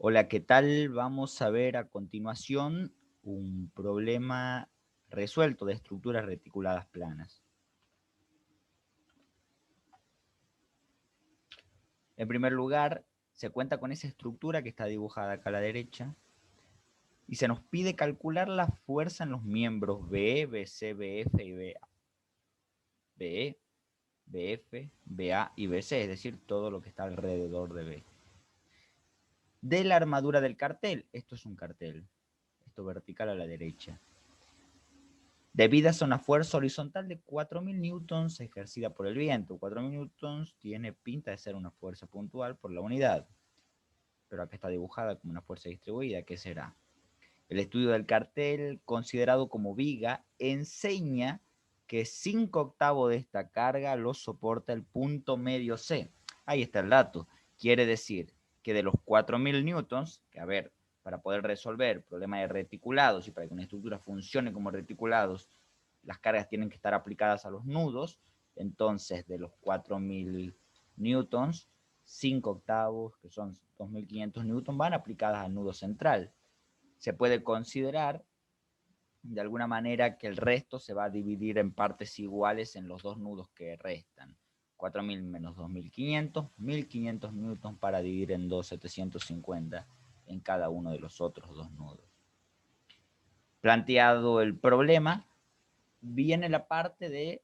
Hola, ¿qué tal? Vamos a ver a continuación un problema resuelto de estructuras reticuladas planas. En primer lugar, se cuenta con esa estructura que está dibujada acá a la derecha y se nos pide calcular la fuerza en los miembros BE, BC, BF y BA. BE, BF, BA y BC, es decir, todo lo que está alrededor de B. De la armadura del cartel, esto es un cartel, esto vertical a la derecha. Debidas a una fuerza horizontal de 4.000 newtons ejercida por el viento. 4.000 newtons tiene pinta de ser una fuerza puntual por la unidad, pero acá está dibujada como una fuerza distribuida. ¿Qué será? El estudio del cartel, considerado como viga, enseña que 5/8 de esta carga lo soporta el punto medio C. Ahí está el dato. Quiere decir que de los 4.000 newtons, que a ver, para poder resolver problemas de reticulados y para que una estructura funcione como reticulados, las cargas tienen que estar aplicadas a los nudos. Entonces, de los 4.000 newtons, 5/8, que son 2.500 newtons, van aplicadas al nudo central. Se puede considerar de alguna manera que el resto se va a dividir en partes iguales en los dos nudos que restan. 4.000 menos 2.500, 1.500 newtons para dividir en 2.750 en cada uno de los otros dos nudos. Planteado el problema, viene la parte de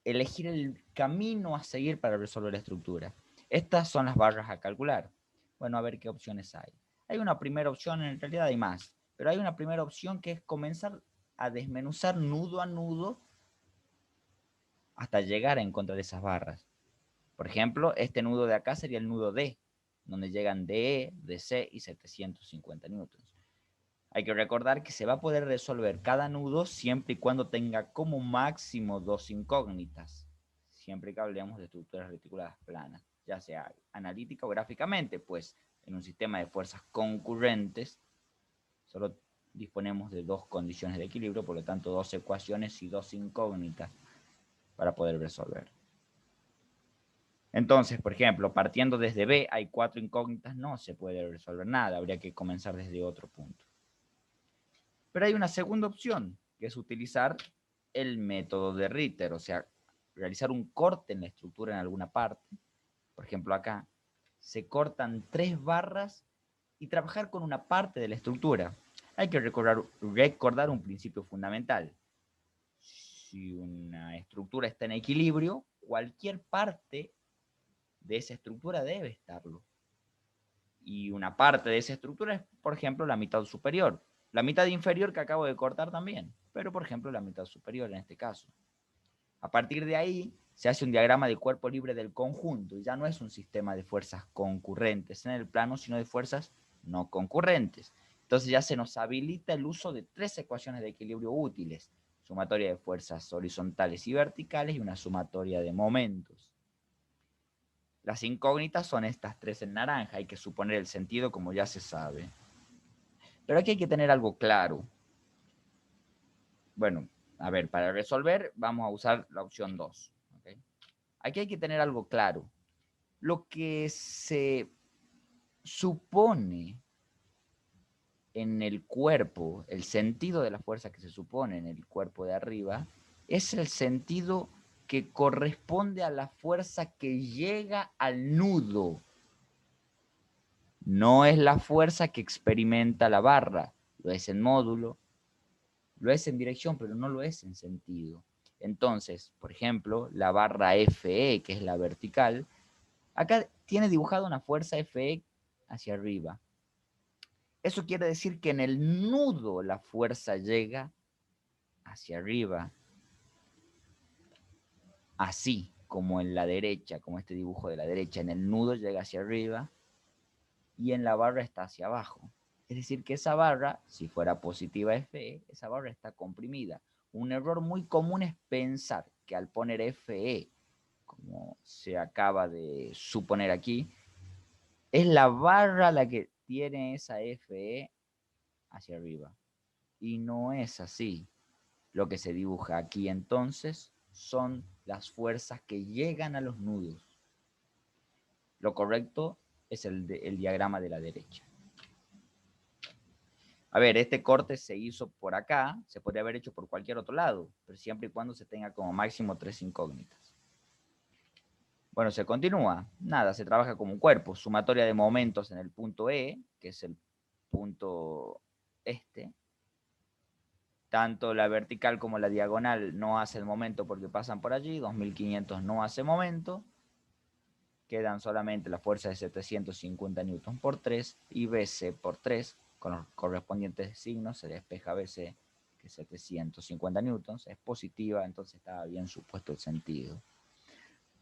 elegir el camino a seguir para resolver la estructura. Estas son las barras a calcular. Bueno, a ver qué opciones hay. Hay una primera opción, en realidad hay más, pero hay una primera opción que es comenzar a desmenuzar nudo a nudo hasta llegar a encontrar esas barras. Por ejemplo, este nudo de acá sería el nudo D, donde llegan DE, DC y 750 newtons. Hay que recordar que se va a poder resolver cada nudo siempre y cuando tenga como máximo dos incógnitas, siempre que hablemos de estructuras reticuladas planas, ya sea analítica o gráficamente, pues en un sistema de fuerzas concurrentes solo disponemos de dos condiciones de equilibrio, por lo tanto dos ecuaciones y dos incógnitas para poder resolver. Entonces, por ejemplo, partiendo desde B hay cuatro incógnitas, no se puede resolver nada, habría que comenzar desde otro punto. Pero hay una segunda opción, que es utilizar el método de Ritter, o sea, realizar un corte en la estructura en alguna parte. Por ejemplo, acá se cortan 3 y trabajar con una parte de la estructura. Hay que recordar un principio fundamental. Si una estructura está en equilibrio, cualquier parte de esa estructura debe estarlo. Y una parte de esa estructura es, por ejemplo, la mitad superior. La mitad inferior que acabo de cortar también, pero por ejemplo la mitad superior en este caso. A partir de ahí se hace un diagrama de cuerpo libre del conjunto y ya no es un sistema de fuerzas concurrentes en el plano, sino de fuerzas no concurrentes. Entonces ya se nos habilita el uso de 3 ecuaciones de equilibrio útiles, sumatoria de fuerzas horizontales y verticales y una sumatoria de momentos. Las incógnitas son estas 3 en naranja, hay que suponer el sentido como ya se sabe. Pero aquí hay que tener algo claro. Bueno, a ver, para resolver vamos a usar la opción 2. ¿Okay? Aquí hay que tener algo claro. Lo que se supone en el cuerpo, el sentido de la fuerza que se supone en el cuerpo de arriba, es el sentido que corresponde a la fuerza que llega al nudo. No es la fuerza que experimenta la barra, lo es en módulo, lo es en dirección, pero no lo es en sentido. Entonces, por ejemplo, la barra FE, que es la vertical, acá tiene dibujada una fuerza FE hacia arriba. Eso quiere decir que en el nudo la fuerza llega hacia arriba, así como en la derecha, como este dibujo de la derecha, en el nudo llega hacia arriba y en la barra está hacia abajo. Es decir, que esa barra, si fuera positiva FE, esa barra está comprimida. Un error muy común es pensar que al poner FE, como se acaba de suponer aquí, es la barra la que tiene esa FE hacia arriba. Y no es así. Lo que se dibuja aquí entonces son las fuerzas que llegan a los nudos. Lo correcto es el diagrama de la derecha. A ver, este corte se hizo por acá, se podría haber hecho por cualquier otro lado, pero siempre y cuando se tenga como máximo 3 incógnitas. Bueno, se continúa. Nada, se trabaja como un cuerpo. Sumatoria de momentos en el punto E, que es el punto este. Tanto la vertical como la diagonal no hace el momento porque pasan por allí. 2500 no hace momento. Quedan solamente la fuerza de 750 newtons por 3 y BC por 3. Con los correspondientes signos se despeja BC, que es 750 newtons. Es positiva, entonces está bien supuesto el sentido.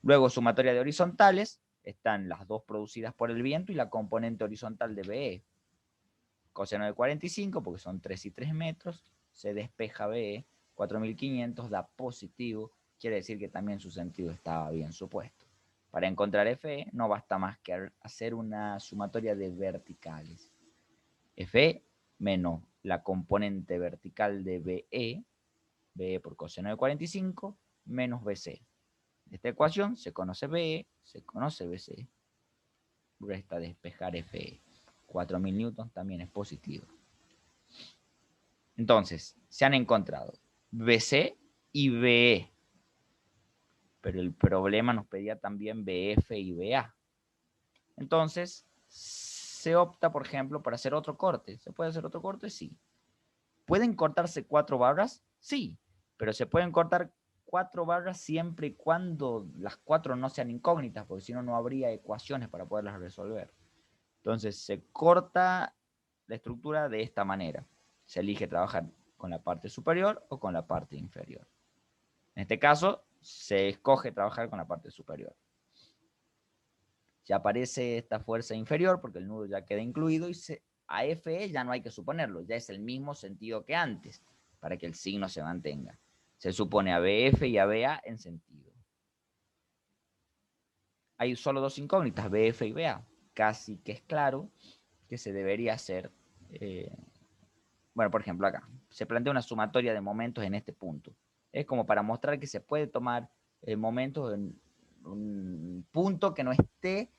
Luego, sumatoria de horizontales, están las dos producidas por el viento y la componente horizontal de BE. Coseno de 45, porque son 3 y 3 metros, se despeja BE, 4500 da positivo, quiere decir que también su sentido estaba bien supuesto. Para encontrar FE no basta más que hacer una sumatoria de verticales. FE menos la componente vertical de BE, BE por coseno de 45, menos BC. De esta ecuación se conoce BE, se conoce BC, resta despejar FE. 4000 newtons también es positivo. Entonces, se han encontrado BC y BE, pero el problema nos pedía también BF y BA. Entonces, se opta, por ejemplo, por hacer otro corte. ¿Se puede hacer otro corte? Sí. ¿Pueden cortarse 4 barras? Sí, pero se pueden cortar 4 barras siempre y cuando las 4 no sean incógnitas, porque si no, no habría ecuaciones para poderlas resolver. Entonces, se corta la estructura de esta manera. Se elige trabajar con la parte superior o con la parte inferior. En este caso, se escoge trabajar con la parte superior. Ya aparece esta fuerza inferior porque el nudo ya queda incluido y a FE ya no hay que suponerlo, ya es el mismo sentido que antes para que el signo se mantenga. Se supone a BF y a BA en sentido. Hay solo dos incógnitas, BF y BA. Casi que es claro que se debería hacer, bueno, por ejemplo acá, se plantea una sumatoria de momentos en este punto. Es como para mostrar que se puede tomar momentos en un punto que no esté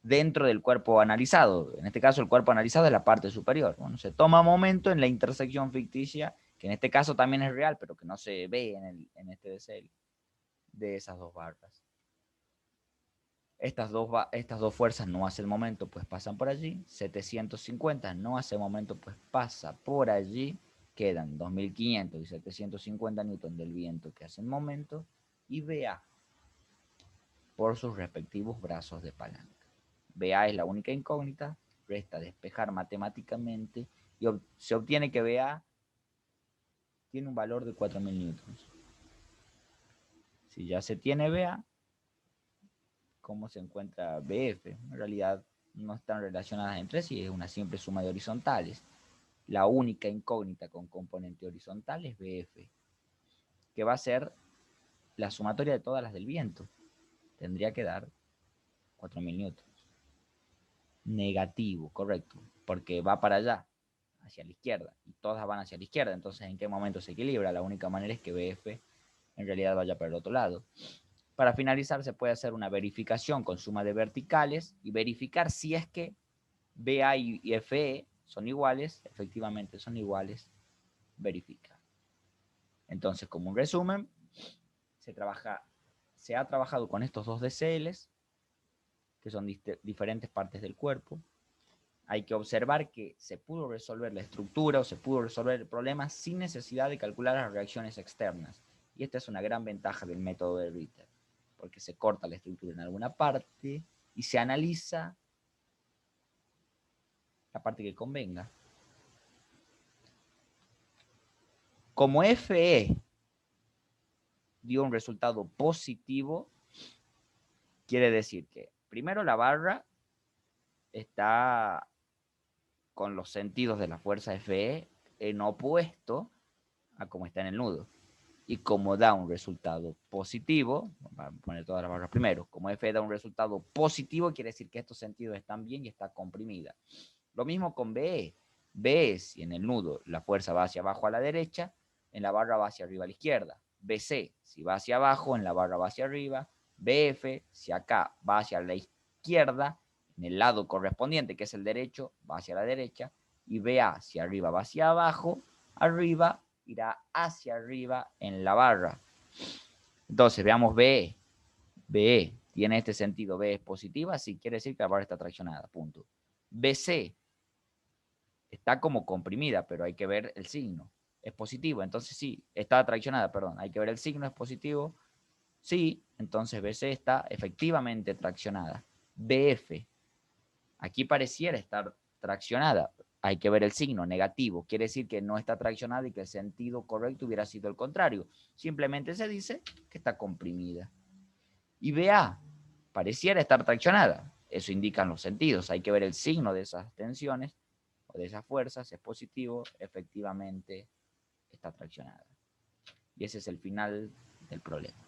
dentro del cuerpo analizado. En este caso, el cuerpo analizado es la parte superior. Bueno, se toma momento en la intersección ficticia, que en este caso también es real, pero que no se ve en este DCL, de esas dos barras. Estas dos fuerzas no hacen momento, pues pasan por allí. 750 no hace momento, pues pasa por allí. Quedan 2500 y 750 newton del viento que hacen momento. Y BA por sus respectivos brazos de palanca. BA es la única incógnita, resta despejar matemáticamente y se obtiene que BA tiene un valor de 4000 newtons. Si ya se tiene BA, ¿cómo se encuentra BF? En realidad no están relacionadas entre sí, es una simple suma de horizontales. La única incógnita con componente horizontal es BF, que va a ser la sumatoria de todas las del viento. Tendría que dar 4000 newtons. Negativo, correcto, porque va para allá, hacia la izquierda, y todas van hacia la izquierda, entonces ¿en qué momento se equilibra? La única manera es que BF en realidad vaya para el otro lado. Para finalizar se puede hacer una verificación con suma de verticales y verificar si es que BA y FE son iguales, efectivamente son iguales, verifica. Entonces, como un resumen, se ha trabajado con estos dos DCLs, que son diferentes partes del cuerpo. Hay que observar que se pudo resolver la estructura o se pudo resolver el problema sin necesidad de calcular las reacciones externas. Y esta es una gran ventaja del método de Ritter, porque se corta la estructura en alguna parte y se analiza la parte que convenga. Como FE dio un resultado positivo, quiere decir que primero la barra está con los sentidos de la fuerza FE en opuesto a como está en el nudo. Y como da un resultado positivo, vamos a poner todas las barras primero, como F da un resultado positivo, quiere decir que estos sentidos están bien y está comprimida. Lo mismo con BE. BE, si en el nudo la fuerza va hacia abajo a la derecha, en la barra va hacia arriba a la izquierda. BC, si va hacia abajo, en la barra va hacia arriba. BF, si acá va hacia la izquierda, en el lado correspondiente, que es el derecho, va hacia la derecha, y BA, si arriba va hacia abajo, arriba irá hacia arriba en la barra. Entonces, veamos BE. BE tiene este sentido, B es positiva, sí, quiere decir que la barra está traccionada, punto. BC está como comprimida, pero hay que ver el signo. Es positivo, entonces sí, está traccionada, perdón, hay que ver el signo, es positivo, sí, entonces BC está efectivamente traccionada. BF, aquí pareciera estar traccionada, hay que ver el signo negativo, quiere decir que no está traccionada y que el sentido correcto hubiera sido el contrario. Simplemente se dice que está comprimida. Y BA, pareciera estar traccionada, eso indican los sentidos, hay que ver el signo de esas tensiones o de esas fuerzas, es positivo, efectivamente está traccionada. Y ese es el final del problema.